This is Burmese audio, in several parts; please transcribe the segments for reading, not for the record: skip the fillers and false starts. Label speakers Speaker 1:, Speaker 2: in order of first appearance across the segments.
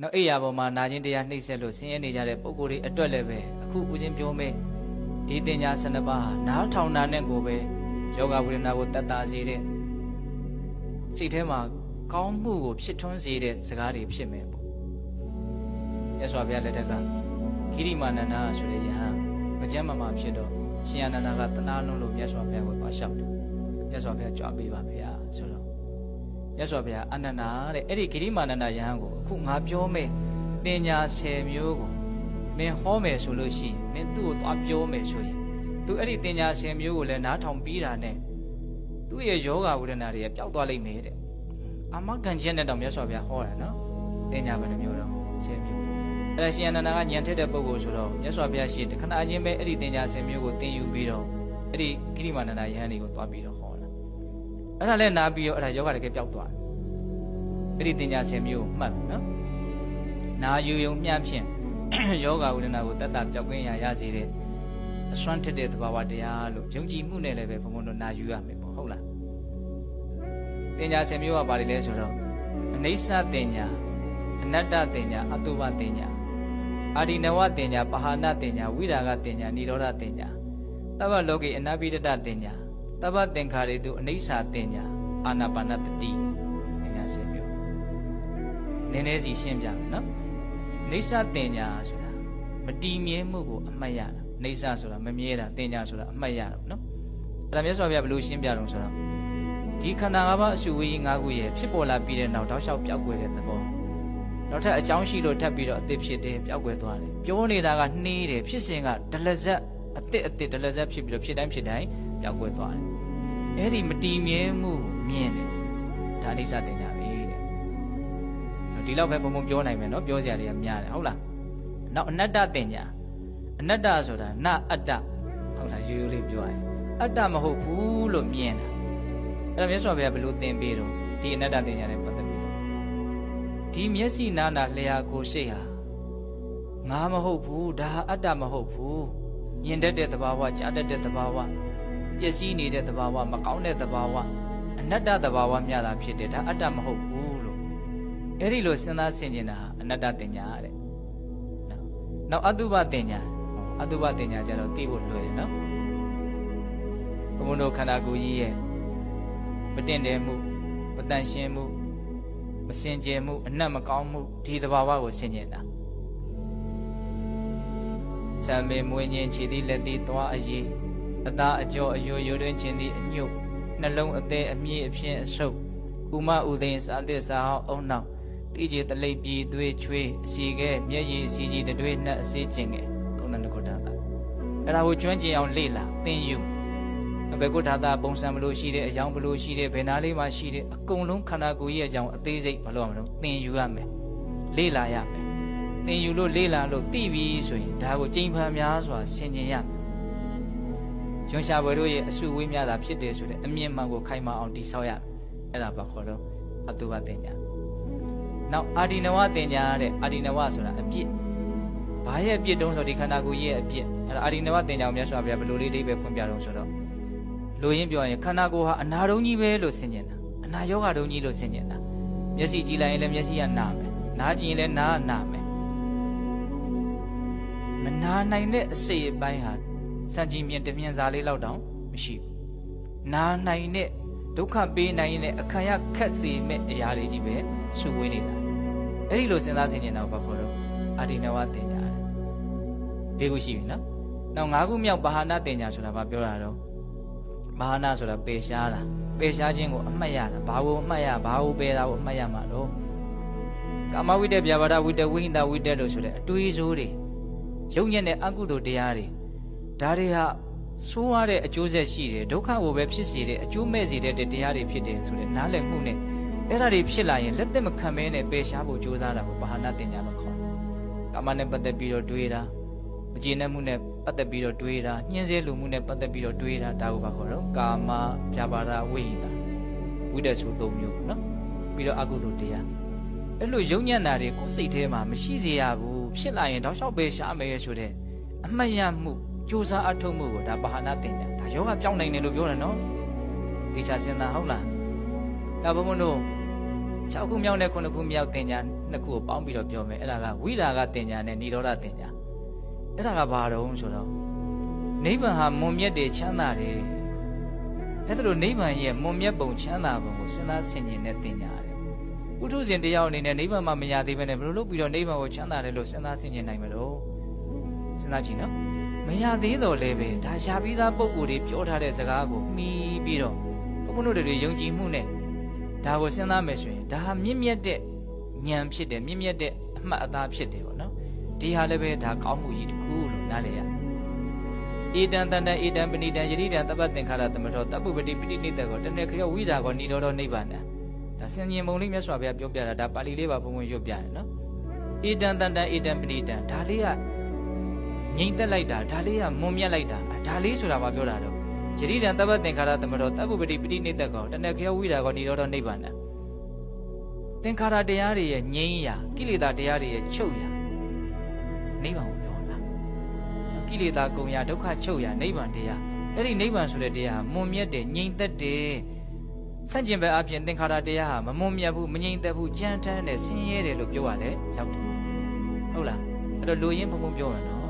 Speaker 1: နော်အိယာပေါ်မှာနာခြင်းတရားနှိမ့်ဆက်လို့ဆင်းရဲနေကြတဲ့ပုဂ္ဂိုလ်တွေအတွက်လည်းပဲအခုဦးချင်းပြောမယ်ဒီတင်ညာ12ပါးဟာနားထောင်တာနဲ့ကိုပဲယောဂဝေဒနာကိုတတ်တာစေတဲ့စိတ်ထဲမှာကောင်းမှုကိုဖြစ်ထွန်းစေတဲ့စကားတွေဖြစ်မယ်ပေါ့မြတ်စွာဘုရားလက်ထက်ကဂိရိမာနန္ဒာဆိုတဲ့ယဟန်မကျမ်းမာဖြစ်တော့ရှင်အနန္ဒာကတနာလုံးလို့မြတ်စွာဘုရားကိုသွားလျှောက်တယ်မြတ်စွာဘုရားကြွပေးပါဗျာဆိုတော့မြတ်စွာဘုရားအနန္ဒာတဲ့အဲ့ဒီဂိရိမာနန္ဒာယဟန်ကိုအခုငါပြောမယ်တင်ညာ10မျိုးကိုမင်းဟောမယ်ဆိုလို့ရှိရင်မင်းသူ့ကိုသွားပြောမယ်ဆိုရင်သူအဲ့ဒီတင်ညာ10မျိုးကိုလည်းနားထောင်ပြီးတာနဲ့သူ့ရဲ့ယောဂဝေဒနာတွေပျောက်သွားလိမ့်မယ်တဲ့အာမခံချက်နဲ့တော့မြတ်စွာဘုရားဟောတာနော်တင်ညာဘယ်နှမျိုးတော့10မျိုးအဲ့ဒါရှင်အနန္ဒာကညံထက်တဲ့ပုဂ္ဂိုလ်ဆိုတော့မြတ်စွာဘုရားရှိတခဏချင်းပဲအဲ့ဒီတင်ညာ10မျိုးကိုသင်ယူပြီးတော့အဲ့ဒီဂိရိမာနန္ဒာယဟန်တွေကိုသွားပြီးတော့ဟောတာအဲ့ဒါလည်းနားပြီးတော့အဲ့ဒါယောဂတကယ်ပျောက်သွားတယ်အဲ့ဒီတင်ညာ10မျိုးကိုမှတ်နော်နာယူယုံမျှဖြင့်ယောဂဝေဒနာကိုတတ်တာပျောက်ကင်းရစေတဲ့အစွမ်းထက်တဲ့သဘာဝတရားလို့ယုံကြည်မှုနဲ့လည်းပဲဘုံဘုံတို့နာယူရမယ်ပေါ့ဟုတ်လားတင်ညာ10မျိုးကဘာတွေလဲဆိုတော့အနိစ္စတင်ညာအနတ္တတင်ညာအတုပတင်ညာအာဒီနဝတင်ညာပဟာနတင်ညာဝိရာဂတင်ညာនិရောဓတင်ညာသဗ္ဗလောကိအနာပိတတတင်ညာသဗ္ဗသင်္ခါရေတုအနိစ္စတင်ညာအာနာပါနတတိတင်ညာ10မျိုးနည်းနည်းစီရှင်းပြမယ်နော်အိဋ္ဌတင်ညာဆိုတာမတည်မြဲမှုကိုအမှတ်ရတာအိဋ္ဌဆိုတာမမြဲတာတင်ညာဆိုတာအမှတ်ရတာနော်အဲ့ဒါမြတ်စွာဘုရားဘယ်လိုရှင်းပြတော့ဆိုတော့ဒီခန္ဓာ၅ပါးအစုဝေးကြီး၅ခုရဲ့ဖြစ်ပေါ်လာပြီးတဲ့နောက်တောက်လျှောက်ပျောက်ကွယ်တဲ့သဘောနောက်ထပ်အကြောင်းရှိလို့ထပ်ပြီးတော့အသစ်ဖြစ်တယ်ပျောက်ကွယ်သွားတယ်ပြောနေတာကနှေးတယ်ဖြစ်စဉ်ကဒလဇက်အသစ်ဒလဇက်ဖြစ်ပြီးတော့ဖြစ်တိုင်းပျောက်ကွယ်သွားတယ်အဲ့ဒီမတည်မြဲမှုမြင်တယ်ဒါအိဋ္ဌတင်ညာပဲတဲ့ဒီလောက်ပဲဘုံဘုံပြောနိုင်မယ်နော်ပြောစရာတွေကများတယ်ဟုတ်လားနောက်အနတ္တတင်ညာအနတ္တဆိုတာနအတ္တဟုတ်လားရိုးရိုးလေးပြောရင်အတ္တမဟုတ်ဘူးလို့မြင်တာအဲ့ဒါမြတ်စွာဘုရားဘယ်လိုသင်ပေးတော့ဒီအနတ္တတင်ညာနဲ့ပတ်သက်ပြီးဒီမျက်စိနာနာလျှာကိုယ်ရှိဟာငါမဟုတ်ဘူးဒါအတ္တမဟုတ်ဘူးမြင်တတ်တဲ့သဘာဝကြားတတ်တဲ့သဘာဝပျက်စီးနေတဲ့သဘာဝမကောင်းတဲ့သဘာဝအနတ္တသဘာဝမြတာဖြစ်တယ်ဒါအတ္တမဟုတ်ဘူးလို့အဲ့ဒီလိုစဉ်းစားဆင်ခြင်တာအနတ္တတင်ညာတဲ့နောက်အတုပတင်ညာကျတော့သိဖို့လွယ်တယ်နော်ဘုံဘုံတို့ခန္ဓာကိုယ်ကြီးရဲ့မတင့်တယ်မှုမတန်ရှင်းမှုမစင်ကြယ်မှုအနတ်မကောင်းမှုဒီသဘာဝကိုဆင်ခြင်တာစံမေမွေးခြင်းခြေသီးလက်သီးသွားအရေးအသားအကျော်အယိုရိုးတွင်ခြင်းသည်အညုတ်နှလုံးအသေးအမြင့်အဖြစ်အဆုပ်ဥမဥသိန်းစာသစ္စာဟောင်းအုံနောက်တိကျတလိပ်ပြည်သွေးချွေးအစီကဲမျက်ရည်အစီကြီးတွေနှက်အစေးကျင်ငယ်သုံးတန်ကုဋ္ဌာတာအဲ့ဒါကိုကျွမ်းကျင်အောင်လေ့လာသင်ယူဘယ်ကုဋ္ဌာတာပုံစံဘလို့ရှိတယ်အယောင်ဘလို့ရှိတယ်ဘယ်နာလေးမှာရှိတယ်အကုန်လုံးခန္ဓာကိုယ်ရဲ့အကြောင်းအသေးစိတ်မလို့မလို့သင်ယူရမယ်လေ့လာရမယ်သင်ယူလို့လေ့လာလို့သိပြီဆိုရင်ဒါကိုကျင့်ဖန်များစွာဆင်ခြင်ရမယ်ရွှန်ရှာဘွယ်တို့ရဲ့အစုဝေးများတာဖြစ်တယ်ဆိုတဲ့အမြင်မှန်ကိုခိုင်မာအောင်တည်ဆောက်ရမယ်အဲ့ဒါဘာခေါ်တော့အတုပတင်ညာနောက်အာဒီနဝတင်ညာတဲ့အာဒီနဝဆိုတာအပြစ်ဘာရဲ့အပြစ်တုံးဆိုဒီခန္ဓာကိုယ်ရဲ့အပြစ်အဲ့ဒါအာဒီနဝတင်ညာကိုမြတ်စွာဘုရားဘယ်လိုလေးအိဗယ်ဖွင့်ပြတော့ဆိုတော့လူရင်းပြောရင်ခန္ဓာကိုယ်ဟာအနာတုံးကြီးပဲလို့ဆင်ခြင်တာအနာယောဂတုံးကြီးလို့ဆင်ခြင်တာမျက်စိကြည့်လိုက်ရင်လည်းမျက်စိကနာမယ်နားကြည့်ရင်လည်းနားကနာမယ်မနာနိုင်တဲ့အစိတ်အပိုင်းဟာစံကြည်မြင်တမြင်စားလေးလောက်တောင်မရှိဘူးနာနိုင်တဲ့ဒုက္ခပေးနိုင်တဲ့အခါရခက်စေမဲ့အရာတွေကြီးပဲစုဝေးနေတာအဲ့ဒီလိုစဉ်းစားသင်နေတာဘာခေါ်တော့အာဒီနဝတင်ညာ၄ခုရှိပြီနော်နောက်၅ခုမြောက်ပါဟာနတင်ညာဆိုတာဘာပြောတာတော့ပါဟာနဆိုတာပေရှားတာပေရှားခြင်းကိုအမှတ်ရတာဘာကိုအမှတ်ရဘာကိုပေတာကိုအမှတ်ရမှာတော့ကာမဝိတ္တဗျာပါဒဝိတ္တဝိဟိတဝိတ္တလို့ဆိုတဲ့အတွေးစိုးတွေရုပ်ညက်တဲ့အကုသိုလ်တရားတွေဒါတွေဟာဆိုးရတဲ့အကျိုးဆက်ရှိတယ်ဒုက္ခကိုပဲဖြစ်စေတဲ့အကျိုးမဲ့စေတဲ့တရားတွေဖြစ်တယ်ဆိုတဲ့နားလည်မှုနဲ့အဲ့ဒါတွေဖြစ်လာရင်လက်သက်မခံမဲနဲ့ပယ်ရှားဖို့ကြိုးစားတာကိုပါဟာနတင်ညာလို့ခေါ်တယ်ကာမနဲ့ပတ်သက်ပြီးတော့တွေးတာမကျေနပ်မှုနဲ့ပတ်သက်ပြီးတော့တွေးတာညှင်းဆဲလူမှုနဲ့ပတ်သက်ပြီးတော့တွေးတာဒါကိုဘာခေါ်တော့ကာမဗျာပါဒဝိဟိတဝိတ္တဆို၃မျိုးနော်ပြီးတော့အကုသိုလ်တရားအဲ့လိုယုံညံ့တာတွေကိုယ်စိတ်ထဲမှာမရှိစေရဘူးဖြစ်လာရင်တော့ရှောက်ပယ်ရှားမယ်ဆိုတဲ့အမှတ်ရမှုကြိုးစားအထုတ်မှုကိုဒါပါဟာနတင်ညာဒါယောဂပြောင်းနိုင်တယ်လို့ပြောတယ်နော်ဒီချာစင်တာဟုတ်လားဒါဘုံဘုံတို့6ခုမြောက်နဲ့9ခုမြောက်တင်ညာ နှစ်ခုကိုပေါင်းပြီးတော့ပြောမယ်အဲ့ဒါကဝိရာဂတင်ညာနဲ့និရောဓတင်ညာအဲ့ဒါကဘာတုံးဆိုတော့နိဗ္ဗာန်ဟာမွန်မြတ်တယ်ချမ်းသာတယ်အဲ့ဒါလိုနိဗ္ဗာန်ရဲ့မွန်မြတ်ပုံချမ်းသာပုံကိုစဉ်းစားဆင်ခြင်နဲ့တင်ညာတယ်ပုထုဇဉ်တရားအနေနဲ့နိဗ္ဗာန်မှာမရသေးဘဲနဲ့ဘယ်လိုလုပ်ပြီးတော့နိဗ္ဗာန်ကိုချမ်းသာတယ်လို့စဉ်းစားဆင်ခြင်နိုင်မလို့စဉ်းစားကြည့်နော်မရသေးတော့လည်းပဲဒါရှားပြီးသားပုံကိုယ်တွေပြောထားတဲ့စကားကိုမှီပြီးတော့ဘုန်းဘုန်းတို့တွေယုံကြည်မှုနဲ့ဒါကိုစဉ်းစားမယ်ဆိုရင်ဒါဟာမြင့်မြတ်တဲ့ဉာဏ်ဖြစ်တယ်မြင့်မြတ်တဲ့အမှတ်အသားဖြစ်တယ်ပေါ့နော်ဒီဟာလည်းပဲဒါကောင်းမှုကြီးတစ်ခုလို့နားလည်ရဧတံတန္တဧတံပဏိတံယတိတံတပ္ပသင်္ခါရသမထောတပ္ပုပတိပဋိနိတ္တကောတဏ္ဍခယောဝိဒါကောဏိရောဓနိဗ္ဗာန်ဒါဆင်ញင်ပုံလေးမြတ်စွာဘုရားပြောပြတာဒါပါဠိလေးပါဘုံဘုံရွတ်ပြတယ်နော်ဧတံတန္တဧတံပဏိတံဒါလေးကငြိမ့်သက်လိုက်တာဒါလေးကမွန်မြတ်လိုက်တာဒါလေးဆိုတာဘာပြောတာတော့ယတိတံတပ္ပသင်္ခါရသမထောတပ္ပုပတိပဋိနိတ္တကောတဏ္ဍခယောဝိဒါကောဏိရောဓနိဗ္ဗာန်သင်္ခါရတရားတွေရဲ့ငြိမ်းရာကိလေသာတရားတွေရဲ့ချုပ်ရာနိဗ္ဗာန်ကိုပြောတာကိလေသာကုန်ရာဒုက္ခချုပ်ရာနိဗ္ဗာန်တရားအဲ့ဒီနိဗ္ဗာန်ဆိုတဲ့တရားဟာမွန်မြတ်တယ်ငြိမ်သက်တယ်ဆန့်ကျင်ဘက်အပြင်သင်္ခါရတရားဟာမမွန်မြတ်ဘူးမငြိမ်သက်ဘူးကြမ်းတမ်းတယ်ဆင်းရဲတယ်လို့ပြောရလဲရောက်တယ်ဟုတ်လားအဲ့တော့လူရင်းဘုံဘုံပြောရနော်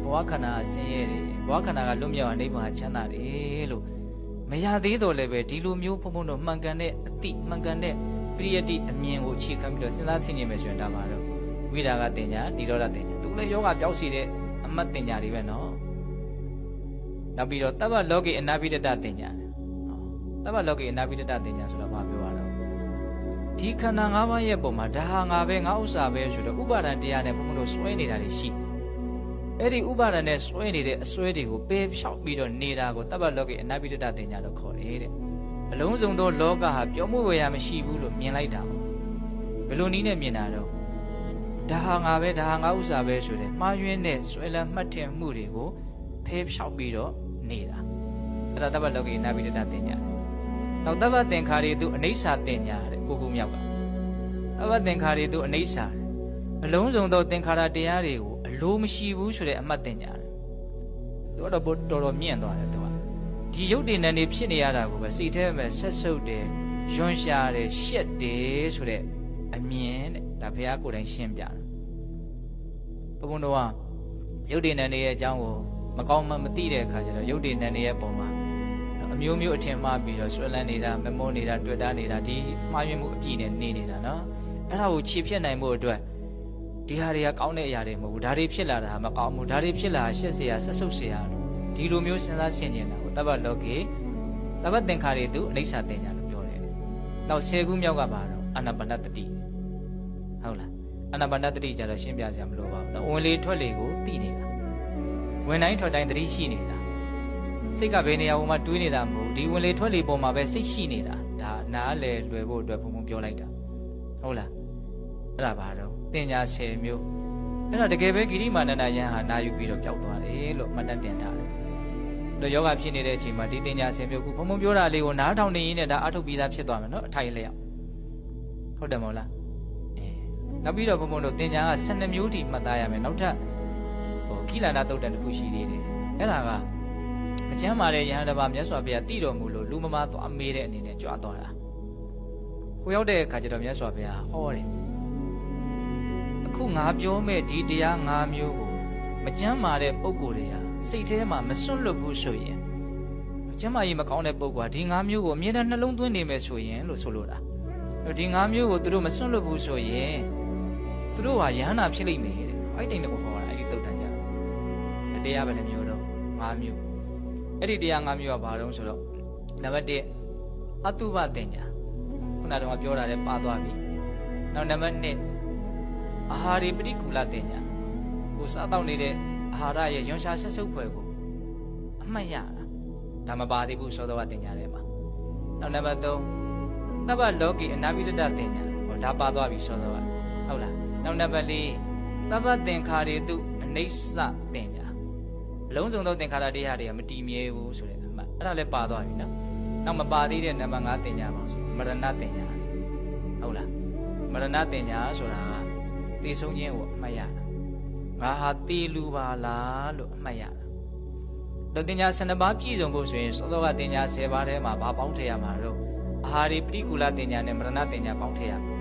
Speaker 1: ဘဝခန္ဓာဆင်းရဲတယ်ဘဝခန္ဓာကလွတ်မြောက်အောင်နိဗ္ဗာန်ချမ်းသာတယ်လို့မရသေးတော့လည်းပဲဒီလိုမျိုးဘုံဘုံတို့မှန်ကန်တဲ့အတိမှန်ကန်တဲ့ပရိယတိအမြင်ကိုအခြေခံပြီးတော့စဉ်းစားဆင်ခြင်မယ်ဆိုရင်ဒါပါတော့ဝိရာဂတင်ညာនិရောဓတင်ညာသူလည်းယောဂပြောက်စီတဲ့အမတ်တင်ညာတွေပဲနော်နောက်ပြီးတော့တပ္ပလောကိအနာပိတ္တတင်ညာတပ္ပလောကိအနာပိတ္တတင်ညာဆိုတော့ဘာပြောရတော့ဒီခန္ဓာ၅ပါးရဲ့ပုံမှာဒါဟာငါပဲငါဥစ္စာပဲဆိုတော့ဥပါဒံတရားနဲ့ဘုံဘုံတို့စွဲနေတာတွေရှိအဲ့ဒီဥပါဒံနဲ့စွဲနေတဲ့အစွဲတွေကိုပယ်ဖြောက်ပြီးတော့နေတာကိုတပ္ပလောကိအနာပိတ္တတင်ညာလို့ခေါ်တယ်တဲ့အလုံးစုံသောလောကဟာပြောမှုဝေရမရှိဘူးလို့မြင်လိုက်တာပေါ့ဘယ်လိုနည်းနဲ့မြင်တာတော့ဒါဟာငါပဲဒါဟာငါဥစ္စာပဲဆိုတဲ့မှားယွင်းတဲ့ဆွဲလန်းမှတ်ထင်မှုတွေကိုဖဲဖြောက်ပြီးတော့နေတာအဲ့ဒါတပ္ပလောကိနာပိတ္တတင်ညာနောက်တပ္ပသင်္ခါရီသူအနိစ္စတင်ညာတဲ့ကိုကူမြောက်ကတပ္ပသင်္ခါရီသူအနိစ္စအလုံးစုံသောသင်္ခါရတရားတွေကိုအလိုမရှိဘူးဆိုတဲ့အမှတ်တင်ညာသူကတော့တော်တော်မြင့်သွားတယ်သူကဒီရုပ်တည်နေနေဖြစ်နေရတာကိုပဲစိတ်ထဲမှာဆက်ဆုပ်တယ်ယွန်းရှာတယ်ရှက်တယ်ဆိုတဲ့အမြင်တဲ့ဒါဘုရားကိုယ်တိုင်ရှင်းပြတာဘုံဘုံတို့ကရုပ်တည်နေနေရဲ့အကြောင်းကိုမကောင်းမှမသိတဲ့အခါကျတော့ရုပ်တည်နေနေရဲ့ပုံမှာအမျိုးမျိုးအထင်မှားပြီးတော့ဆွဲလန်းနေတာမမောနေတာတွေ့တာနေတာဒီမှားယွင်းမှုအပြည့်နဲ့နေနေတာနော်အဲ့ဒါကိုခြေဖြစ်နိုင်မှုအတွက်ဒီဟာတွေကကောင်းတဲ့အရာတွေမဟုတ်ဘူးဒါတွေဖြစ်လာတာမကောင်းဘူးဒါတွေဖြစ်လာရှက်เสียဆက်ဆုပ်เสียဒီလိုမျိုးစဉ်းစားဆင်ခြင်တာတပ္ပလောကေတပ္ပသင်္ခါရီသူအနိစ္စတင်ညာလို့ပြောတယ်။နောက်10ခုမြောက်ကပါတော့အာနာပါနတတိဟုတ်လားအာနာပါနတတိကြတော့ရှင်းပြစရာမလိုပါဘူး။ဝင်လေထွက်လေကိုသိနေတာ။ဝင်တိုင်းထွက်တိုင်းသတိရှိနေတာ။စိတ်ကဘယ်နေရာမှာတွေးနေတာမဟုတ်ဒီဝင်လေထွက်လေပုံမှာပဲစိတ်ရှိနေတာ။ဒါနားလေလွယ်ဖို့အတွက်ဘုံဘုံပြောလိုက်တာ။ဟုတ်လား။အဲ့ဒါပါတော့တင်ညာ10မျိုးအဲ့တော့တကယ်ပဲဂိရိမာနန္ဒယံဟာနာယူပြီးတော့ပျောက်သွားတယ်လို့မှတ်တမ်းတင်ထားတယ်တော့ယောဂဖြစ်နေတဲ့အချိန်မှာဒီတင်ညာဆင်မျိုးခုဘုံဘုံပြောတာလေးကိုနားထောင်နေရင်းနဲ့ဒါအထုတ်ပြီးသားဖြစ်သွားမယ်နော်အထိုင်လျောက်ဟုတ်တယ်မဟုတ်လားနောက်ပြီးတော့ဘုံဘုံတို့တင်ညာက12မျိုးထိမှတ်သားရမယ်နောက်ထပ်ခိလန္ဒသုတ်တန်တစ်ခုရှိသေးတယ်အဲ့ဒါကအကျမ်းမာတဲ့ယဟန်တစ်ပါးမြတ်စွာဘုရားတည်တော်မူလို့လူမမာသွားမေးတဲ့အနေနဲ့ကြွားသွားတာကိုရောက်တဲ့အခါကျတော့မြတ်စွာဘုရားဟောတယ်အခုငါပြောမဲ့ဒီတရား5မျိုးကိုမကျမ်းမာတဲ့ပုဂ္ဂိုလ်တွေဟာစိတ်ထဲမှာမစွန့်လွတ်ဘူးဆိုရင်ကျမ်းမာရေးမကောင်းတဲ့ပုဂ္ဂိုလ်ကဒီ5မျိုးကိုအမြဲတမ်းနှလုံးသွင်းနေမယ်ဆိုရင်လို့ဆိုလိုတာဒီ5မျိုးကိုသူတို့မစွန့်လွတ်ဘူးဆိုရင်သူတို့ဟာယဟန္တာဖြစ်လိမ့်မယ်တဲ့အဲ့တိန်ကိုဟောတာအဲ့ဒီတုတ်တန်ကြတရားပဲနှမျိုးတော့5မျိုးအဲ့ဒီတရား5မျိုးကဘာတုံးဆိုတော့နံပါတ်1အတုပတင်ညာခုနကတော့ပြောတာလည်းပါသွားပြီနောက်နံပါတ်2အာဟာရိပရိကူလတင်ညာကိုစားတော့နေတဲ့အာဟာရရဲ့ရွန်ရှာဆက်ဆုပ်ဖွယ်ကိုအမှတ်ရတာဒါမပါသေးဘူးသောတော်တင်ညာထဲမှာနောက်နံပါတ်3တပ္ပလောကိအနာပိတ္တတင်ညာဟောဒါပါသွားပြီသောတော်ကဟုတ်လားနောက်နံပါတ်4တပ္ပသင်္ခါရေတုအနိစ္စတင်ညာအလုံးစုံသောသင်္ခါရတရားတွေကမတည်မြဲဘူးဆိုတဲ့အမှတ်အဲ့ဒါလည်းပါသွားပြီနော်နောက်မပါသေးတဲ့နံပါတ်5တင်ညာပါဆိုမရဏတင်ညာဟုတ်လားမရဏတင်ညာဆိုတာကတည်ဆုံးခြင်းကိုအမှတ်ရတာငါဟာတည်လူပါလားလို့အမှတ်ရတာတော့တင်ညာ12ပါးပြည့်စုံဖို့ဆိုရင်သောသောကတင်ညာ10ပါးထဲမှာဘာပေါင်းထည့်ရမှာတော့အာဟာရိပရိကူလတင်ညာနဲ့မရဏတင်ညာပေါင်းထည့်ရမှာ